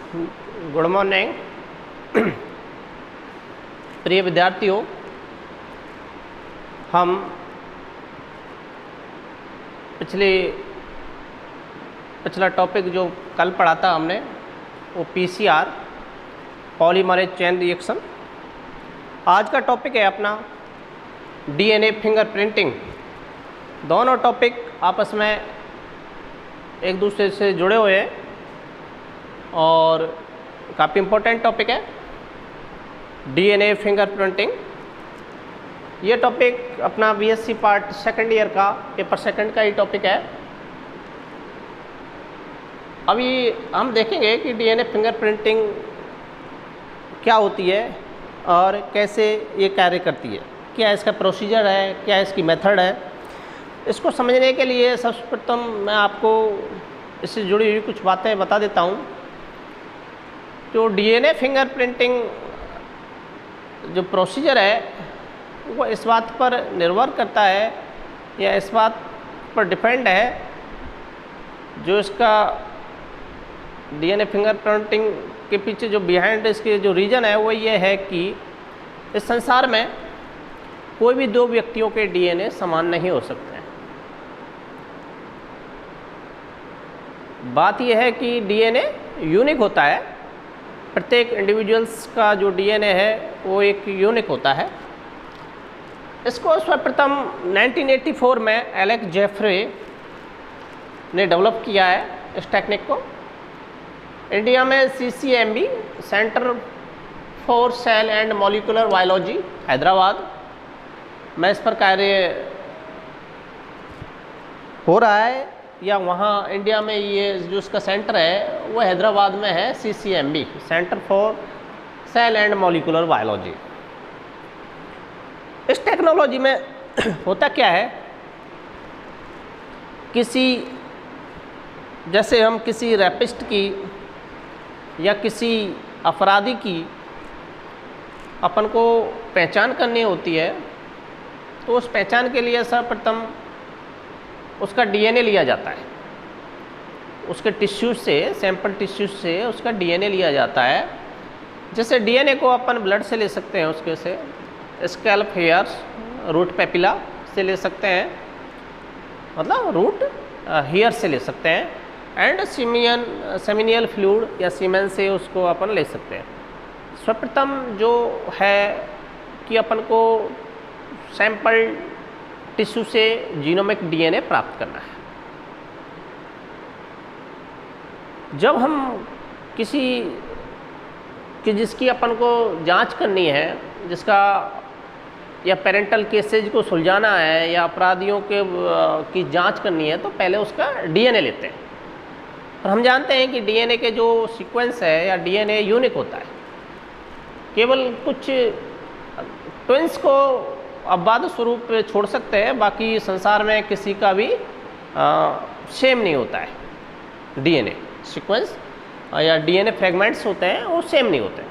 Good morning प्रिय विद्यार्थियों। हम पिछला टॉपिक जो कल पढ़ा था हमने वो पीसीआर पॉलीमरेज चेन रिएक्शन। आज का टॉपिक है अपना डीएनए फिंगरप्रिंटिंग। दोनों टॉपिक आपस में एक दूसरे से जुड़े हुए हैं और काफ़ी इम्पोर्टेंट टॉपिक है डीएनए फिंगरप्रिंटिंग। ये टॉपिक अपना बीएससी पार्ट सेकंड ईयर का पेपर सेकंड का ही टॉपिक है। अभी हम देखेंगे कि डीएनए फिंगरप्रिंटिंग क्या होती है और कैसे ये कार्य करती है, क्या इसका प्रोसीजर है, क्या इसकी मेथड है। इसको समझने के लिए सबसे प्रथम मैं आपको इससे जुड़ी हुई कुछ बातें बता देता हूँ। जो डीएनए फिंगरप्रिंटिंग जो प्रोसीजर है वो इस बात पर निर्भर करता है या इस बात पर डिपेंड है, जो इसका डीएनए फिंगरप्रिंटिंग के पीछे जो बिहाइंड इसके जो रीज़न है वो ये है कि इस संसार में कोई भी दो व्यक्तियों के डीएनए समान नहीं हो सकते हैं। बात यह है कि डीएनए यूनिक होता है, प्रत्येक इंडिविजुअल्स का जो डीएनए है वो एक यूनिक होता है। इसको सर्वप्रथम 1984 में एलेक्स जेफरे ने डेवलप किया है इस टेक्निक को। इंडिया में CCMB centre for sale and molecular biology Hyderabad में इस पर कार्य हो रहा है, या वहाँ इंडिया में ये जो इसका सेंटर है वो हैदराबाद में है, CCMB centre for sale and molecular biology. इस टेक्नोलॉजी में होता क्या है, जैसे हम किसी रैपिस्ट की या किसी अपराधी की अपन को पहचान करनी होती है, तो उस पहचान के लिए सर्वप्रथम उसका डीएनए लिया जाता है। उसके टिश्यू से, सैंपल टिश्यू से उसका डीएनए लिया जाता है। जैसे डीएनए को अपन ब्लड से ले सकते हैं, उसके से स्कैल्प हेयर्स, रूट पेपिला से ले सकते हैं, मतलब रूट हेयर से ले सकते हैं, एंड सेमिनियल फ्लूइड या सीमेन से उसको अपन ले सकते हैं। सर्वप्रथम जो है कि अपन को सैंपल टिश्यू से जीनोमिक डीएनए प्राप्त करना है। जब हम जिसकी अपन को जांच करनी है, जिसका या पेरेंटल केसेज को सुलझाना है या अपराधियों की जांच करनी है, तो पहले उसका डीएनए लेते हैं। और हम जानते हैं कि डीएनए के जो सीक्वेंस है या डीएनए यूनिक होता है। केवल कुछ ट्विंस को अपवाद स्वरूप छोड़ सकते हैं, बाकी संसार में किसी का भी सेम नहीं होता है। डीएनए सीक्वेंस या डीएनए फ्रेगमेंट्स होते हैं वो सेम नहीं होते।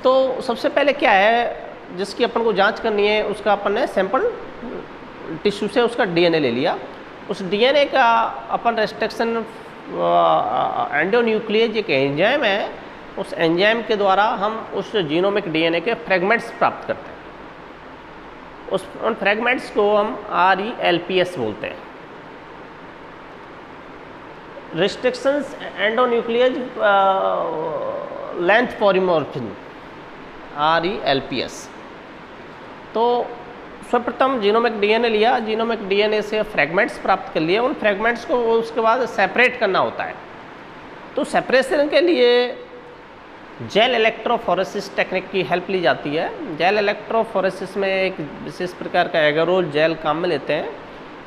तो सबसे पहले क्या है, जिसकी अपन को जांच करनी है उसका अपन ने सैंपल टिश्यू से उसका डीएनए ले लिया। उस डीएनए का अपन रेस्ट्रिक्शन एंडोन्यूक्लियेज एक एंजाइम है, उस एंजाइम के द्वारा हम उस जीनोमिक डीएनए के फ्रेगमेंट्स प्राप्त करते हैं। उन फ्रेगमेंट्स को हम RELPS बोलते हैं, रिस्ट्रिक्शंस एंडोन्यूक्लियेज लेंथ पॉलीमॉर्फिज्म, RELPS। तो सर्वप्रथम जीनोमिक डीएनए लिया, जीनोमिक डीएनए से फ्रेगमेंट्स प्राप्त कर लिए। उन फ्रेगमेंट्स को उसके बाद सेपरेट करना होता है। तो सेपरेशन के लिए जेल इलेक्ट्रोफोरेसिस टेक्निक की हेल्प ली जाती है। जेल इलेक्ट्रोफोरेसिस में एक विशेष प्रकार का एगारोल जेल काम में लेते हैं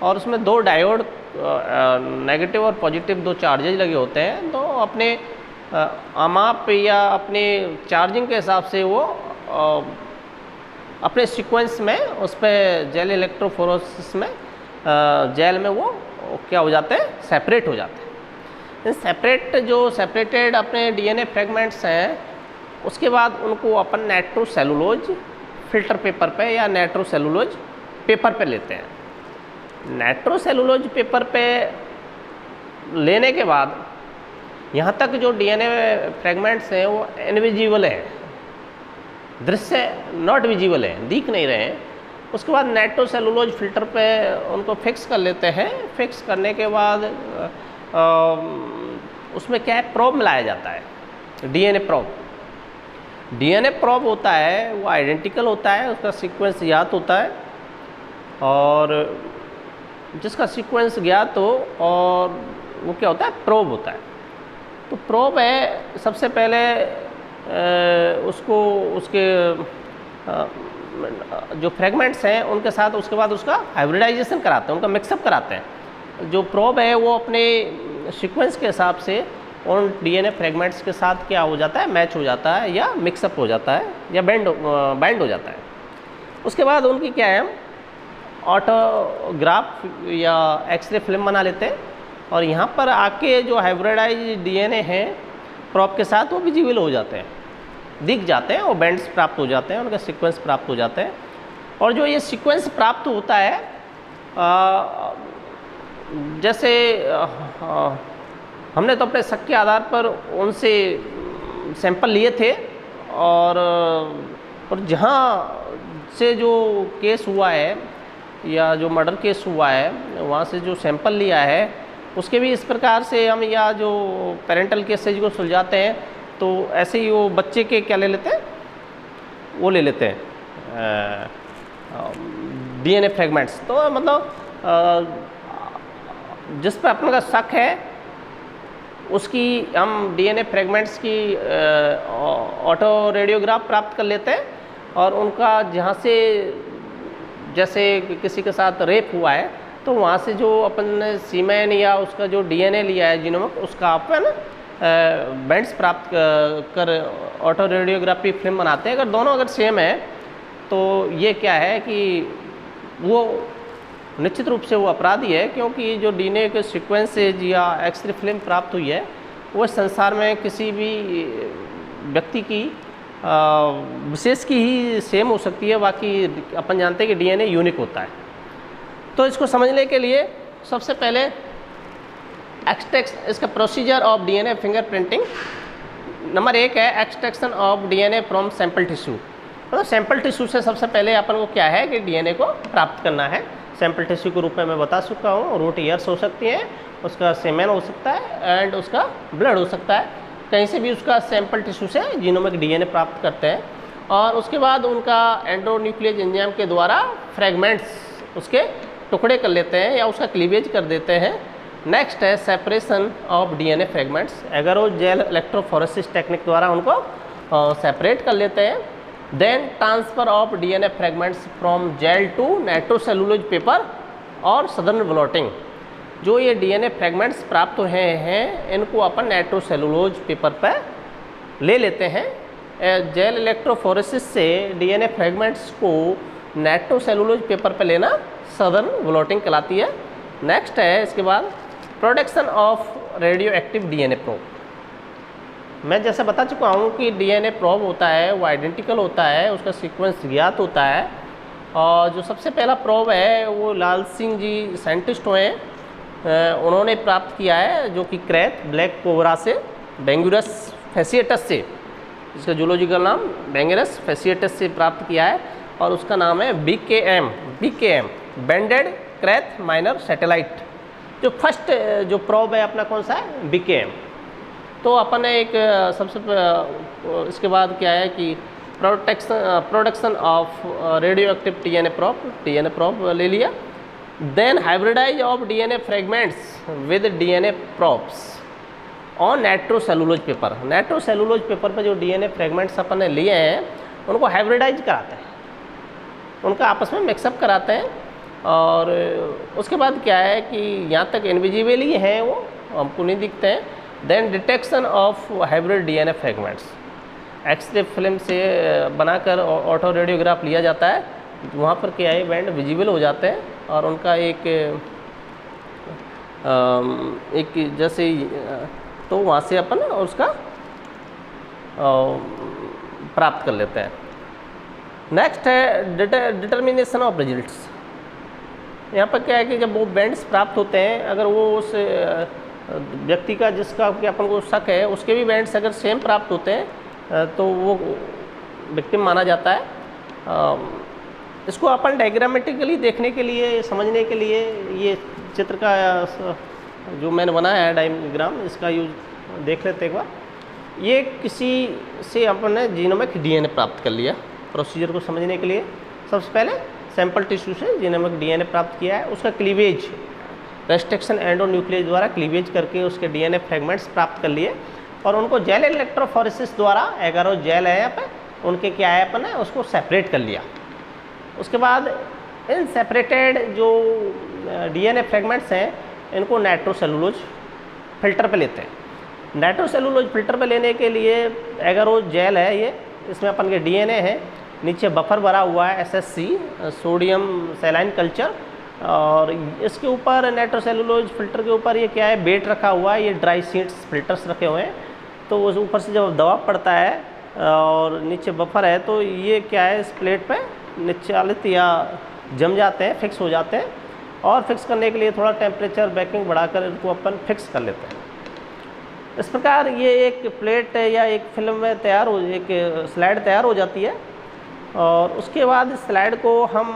और उसमें दो डायोड नेगेटिव और पॉजिटिव दो चार्जेज लगे होते हैं। तो अपने अमाप या अपने चार्जिंग के हिसाब से वो अपने सीक्वेंस में उस पर जेल इलेक्ट्रोफोरेसिस में जेल में वो क्या हो जाते हैं, सेपरेट हो जाते हैं। सेपरेटेड अपने डीएनए फ्रेगमेंट्स हैं, उसके बाद उनको अपन नाइट्रोसेलुलोज फिल्टर पेपर पे या नाइट्रोसेलुलोज पेपर पे लेते हैं। नाइट्रोसेलुलोज पेपर पे लेने के बाद यहाँ तक जो डीएनए फ्रेगमेंट्स हैं वो इनविजिबल है, दृश्य नॉट विजिबल है, दिख नहीं रहे हैं। उसके बाद नाइट्रोसेलुलोज फिल्टर पे उनको फिक्स कर लेते हैं। फिक्स करने के बाद उसमें क्या है, प्रोब मिलाया जाता है, डीएनए प्रोब। डीएनए प्रोब होता है वो आइडेंटिकल होता है, उसका सीक्वेंस ज्ञात होता है, और जिसका सीक्वेंस ज्ञात हो और वो क्या होता है, प्रोब होता है। तो प्रोब है सबसे पहले उसको उसके जो फ्रेगमेंट्स हैं उनके साथ उसके बाद उसका हाइब्रिडाइजेशन कराते हैं, उनका मिक्सअप कराते हैं। जो प्रोब है वो अपने सीक्वेंस के हिसाब से उन डीएनए फ्रेगमेंट्स के साथ क्या हो जाता है, मैच हो जाता है या मिक्सअप हो जाता है या बाइंड हो जाता है। उसके बाद उनकी क्या है, ऑटोग्राफ या एक्सरे फिल्म बना लेते हैं, और यहाँ पर आके जो हाइब्रिडाइज डीएनए हैं प्रोब के साथ वो विजिबल हो जाते हैं, दिख जाते हैं, और बैंड्स प्राप्त हो जाते हैं, उनका सीक्वेंस प्राप्त हो जाते हैं। और जो ये सीक्वेंस प्राप्त होता है, जैसे हमने तो अपने शक के आधार पर उनसे सैंपल लिए थे, और जहाँ से जो केस हुआ है या जो मर्डर केस हुआ है वहाँ से जो सैंपल लिया है उसके भी इस प्रकार से हम या जो पेरेंटल केसेज को सुलझाते हैं, तो ऐसे ही वो बच्चे के क्या ले लेते हैं, वो ले लेते हैं डीएनए फ्रेगमेंट्स। तो मतलब जिस पर अपने का शक है उसकी हम डीएनए फ्रेगमेंट्स की ऑटो रेडियोग्राफ प्राप्त कर लेते हैं, और उनका जहाँ से जैसे किसी के साथ रेप हुआ है तो वहाँ से जो अपन ने सीमेन या उसका जो डीएनए लिया है जीनोम, उसका अपन बैंड्स प्राप्त कर ऑटो रेडियोग्राफी फिल्म बनाते हैं। अगर दोनों अगर सेम है तो ये क्या है कि वो निश्चित रूप से वो अपराधी है, क्योंकि जो डीएनए के सीक्वेंसेज या एक्सरे फिल्म प्राप्त हुई है वो संसार में किसी भी व्यक्ति की विशेष की ही सेम हो सकती है, बाकी अपन जानते हैं कि डीएनए यूनिक होता है। तो इसको समझने के लिए सबसे पहले इसका procedure of DNA fingerprinting. Number 1 है extraction of DNA from sample tissue. मतलब सैंपल टिश्यू से सबसे पहले अपन को क्या है कि डीएनए को प्राप्त करना है। सैंपल टिश्यू के रूप में मैं बता चुका हूँ, रूट ईयर्स हो सकती हैं, उसका सेमेन हो सकता है एंड उसका ब्लड हो सकता है। कहीं से भी उसका सैंपल टिश्यू से जीनोमिक डीएनए प्राप्त करते हैं, और उसके बाद उनका एंडोन्यूक्लियस एंजाइम के द्वारा फ्रेगमेंट्स उसके टुकड़े कर लेते हैं या उसका क्लीवेज कर देते हैं। नेक्स्ट है separation of DNA fragments. Agarose gel electrophoresis technique द्वारा उनको सेपरेट कर लेते हैं। Then transfer of DNA fragments from gel to nitrocellulose paper और सदर्न ब्लॉटिंग। जो ये डीएनए फ्रेगमेंट्स प्राप्त हुए हैं इनको अपन नाइट्रोसेलुलोज पेपर पर ले लेते हैं। जेल इलेक्ट्रोफोरेसिस से डीएनए फ्रेगमेंट्स को नाइट्रोसेलुलोज पेपर पर लेना सदर्न ब्लॉटिंग कहलाती है। नेक्स्ट है इसके बाद production of radioactive DNA probe. मैं जैसे बता चुका हूँ कि डीएनए प्रोब होता है वो आइडेंटिकल होता है, उसका सीक्वेंस ज्ञात होता है, और जो सबसे पहला प्रोब है वो लाल सिंह जी साइंटिस्ट हुए हैं, उन्होंने प्राप्त किया है, जो कि क्रैत ब्लैक कोबरा से बेंगुरस फैसिएटस से, इसका जूलॉजिकल नाम बेंगुरस फैसिएटस से प्राप्त किया है, और उसका नाम है BKM बैंडेड क्रैत माइनर सैटेलाइट। जो फर्स्ट जो प्रोब है अपना कौन सा है, BKM। तो अपन ने एक सबसे इसके बाद क्या है कि production of radioactive DNA probe ले लिया। Then hybridise of DNA fragments with DNA probes on nitrocellulose paper. Nitrocellulose paper पर जो डीएनए फ्रेगमेंट्स अपन ने लिए हैं उनको हाइब्रिडाइज कराते हैं, उनका आपस में मिक्सअप कराते हैं, और उसके बाद क्या है कि यहाँ तक इनविजिबल ही हैं, वो हमको नहीं दिखते हैं। Then detection of hybrid DNA fragments X ray film से बनाकर ऑटो रेडियोग्राफ लिया जाता है, वहाँ पर क्या है बैंड विजिबल हो जाते हैं, और उनका एक जैसे तो वहाँ से अपन उसका प्राप्त कर लेते हैं। नेक्स्ट है डिटर्मिनेशन ऑफ रिजल्ट्स। यहाँ पर क्या है कि जब वो बैंड्स प्राप्त होते हैं, अगर वो उस व्यक्ति का जिसका कि अपन को शक है उसके भी बैंड्स अगर सेम प्राप्त होते हैं तो वो विक्टिम माना जाता है। इसको अपन डायग्रामेटिकली देखने के लिए, समझने के लिए ये चित्र का जो मैंने बनाया है डायग्राम, इसका यूज देख लेते एक बार। ये किसी से अपन ने जीनोमिक डीएनए प्राप्त कर लिया। प्रोसीजर को समझने के लिए सबसे पहले सैंपल टिश्यू से जीनोमिक डीएनए प्राप्त किया है, उसका क्लीवेज रेस्ट्रिक्शन एंडोन्यूक्लियस द्वारा क्लीवेज करके उसके डीएनए फ्रेगमेंट्स प्राप्त कर लिए और उनको जेल इलेक्ट्रोफोरेसिस द्वारा एगारो जेल है यहाँ पे, उनके क्या है अपन ने उसको सेपरेट कर लिया। उसके बाद इन सेपरेटेड जो डीएनए फ्रेगमेंट्स हैं इनको नाइट्रोसेलुलोज फिल्टर पे लेते हैं। नाइट्रोसेलुलोज फिल्टर पे लेने के लिए एगारो जेल है ये, इसमें अपन के डीएनए है, नीचे बफर भरा हुआ है एसएससी सोडियम सैलाइन कल्चर, और इसके ऊपर नाइट्रोसेलुलोज फिल्टर के ऊपर ये क्या है बेट रखा हुआ है, ये ड्राई शीट्स फिल्टर्स रखे हुए हैं। तो उस ऊपर से जब दबाव पड़ता है और नीचे बफर है तो ये क्या है इस प्लेट पे निचालित या जम जाते हैं, फिक्स हो जाते हैं, और फिक्स करने के लिए थोड़ा टेम्परेचर बेकिंग बढ़ाकर इनको अपन फिक्स कर लेते हैं। इस प्रकार ये एक प्लेट या एक फिल्म में तैयार हो, एक स्लाइड तैयार हो जाती है और उसके बाद इस स्लाइड को हम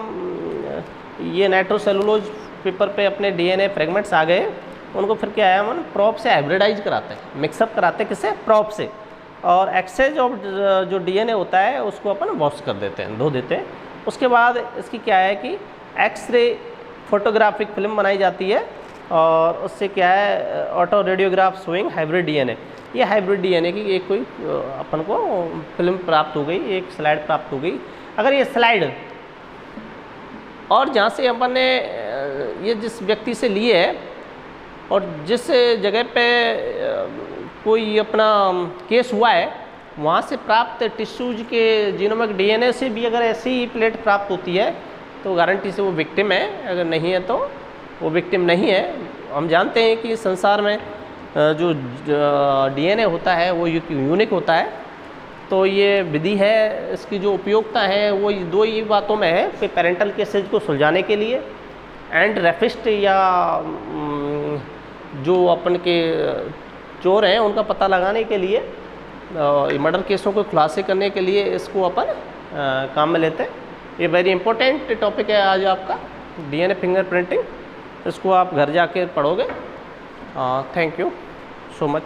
ये नाइट्रोसेलुलोज पेपर पे अपने डीएनए फ्रेगमेंट्स आ गए, उनको फिर क्या है हम प्रोब से हाइब्रिडाइज कराते हैं, मिक्सअप कराते हैं, किससे? प्रोब से, और एक्सेज ऑफ जो डीएनए होता है उसको अपन वॉश कर देते हैं, धो देते हैं। उसके बाद इसकी क्या है कि एक्सरे फोटोग्राफिक फिल्म बनाई जाती है और उससे क्या है auto radiograph showing hybrid DNA, ये हाइब्रिड डीएनए की एक कोई अपन को फिल्म प्राप्त हो गई, एक स्लाइड प्राप्त हो गई। अगर ये स्लाइड और जहाँ से अपन ने ये जिस व्यक्ति से लिए है और जिस जगह पे कोई अपना केस हुआ है वहाँ से प्राप्त टिश्यूज के जीनोमिक डीएनए से भी अगर ऐसी ही प्लेट प्राप्त होती है तो गारंटी से वो विक्टिम है, अगर नहीं है तो वो विक्टिम नहीं है। हम जानते हैं कि संसार में जो डीएनए होता है वो यूनिक होता है, तो ये विधि है, इसकी जो उपयोगिता है वो दो ही बातों में है कि पेरेंटल केसेज को सुलझाने के लिए एंड रेपिस्ट या जो अपन के चोर हैं उनका पता लगाने के लिए, मर्डर केसों को खुलासे करने के लिए इसको अपन काम में लेते हैं। ये वेरी इंपॉर्टेंट टॉपिक है आज आपका डीएनए फिंगरप्रिंटिंग, इसको आप घर जाके पढ़ोगे। Thank you so much.